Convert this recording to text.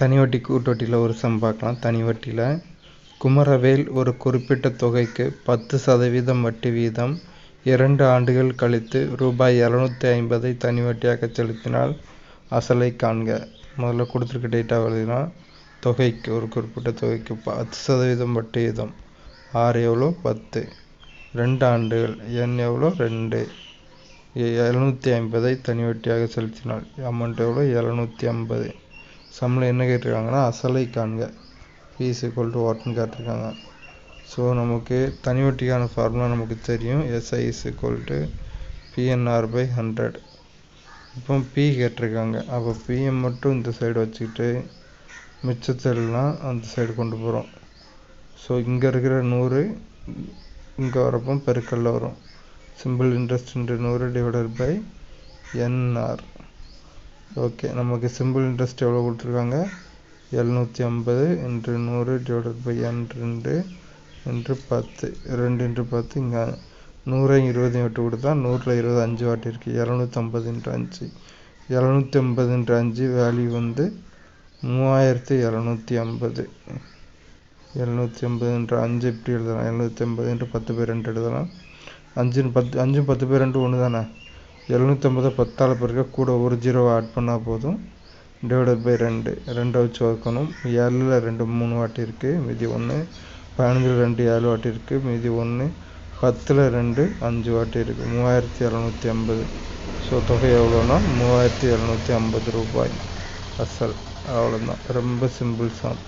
தனி வட்டி கூட்டுவட்டியில் ஒரு சம் பார்க்கலாம். தனி வட்டியில் குமரவேல் ஒரு குறிப்பிட்ட தொகைக்கு 10% வட்டி வீதம் 2 ஆண்டுகள் கழித்து ரூபாய் 750 தனி வட்டியாக செலுத்தினால் அசலை காண்க. முதல்ல கொடுத்துருக்க டேட்டா எழுதினா தொகைக்கு ஒரு குறிப்பிட்ட தொகைக்கு 10% வட்டி வீதம், ஆர் எவ்வளோ 10, 2 ஆண்டுகள் என் எவ்வளோ 2, 750 தனி வட்டியாக செலுத்தினால் அமௌண்ட் எவ்வளோ 750. சம்மில் என்ன கேட்டிருக்காங்கன்னா அசலை காண்க. பி இஸ் ஈக்குவல் டு வாட்னு கேட்டிருக்காங்க. ஸோ நமக்கு தனி வட்டிக்கான ஃபார்முலா நமக்கு தெரியும். SI is equal to PNR by 100. இப்போ பி கேட்டிருக்காங்க. அப்போ பிஎம் மட்டும் இந்த சைடு வச்சுக்கிட்டு மிச்சத்தெல்லாம் அந்த சைடு கொண்டு போகிறோம். ஸோ இங்கே இருக்கிற 100 இங்கே வரப்போ பெருக்கல்ல வரும். Simple interest 100 divided by NR. Okay, நமக்கு சிம்பிள் இன்ட்ரெஸ்ட் எவ்வளோ கொடுத்துருக்காங்க 750 into 100 divided by N 2 into 10. 2 into 10 இங்கே 100 20 விட்டு கொடுத்தா 100ல் 20 5 வாட்டி இருக்குது. 750 இன்ட்டு 5, 750 இன்ட்டு 5 வேல்யூ வந்து 3750. 750 இன்ட்டு 5 எப்படி எழுதலாம்? 750 இன்ட்டு 10/2 எழுதலாம். 5 10/2 ஒன்று தானே. 750 10ஆல் பிறகு கூட ஒரு 0 ஆட் பண்ணால் போதும். டிவைடட் பை 2 வச்சு வகுக்கணும். 7ல் 2 3 வாட்டி இருக்குது, மீதி 1. 15ல் 2 7 வாட்டி இருக்குது, மீதி 1. 10ல் 2 5 வாட்டி இருக்குது, 3750. ஸோ தொகை எவ்வளோன்னா 3750 ரூபாய் அசல். அவ்வளோதான், ரொம்ப சிம்பிள் சம்.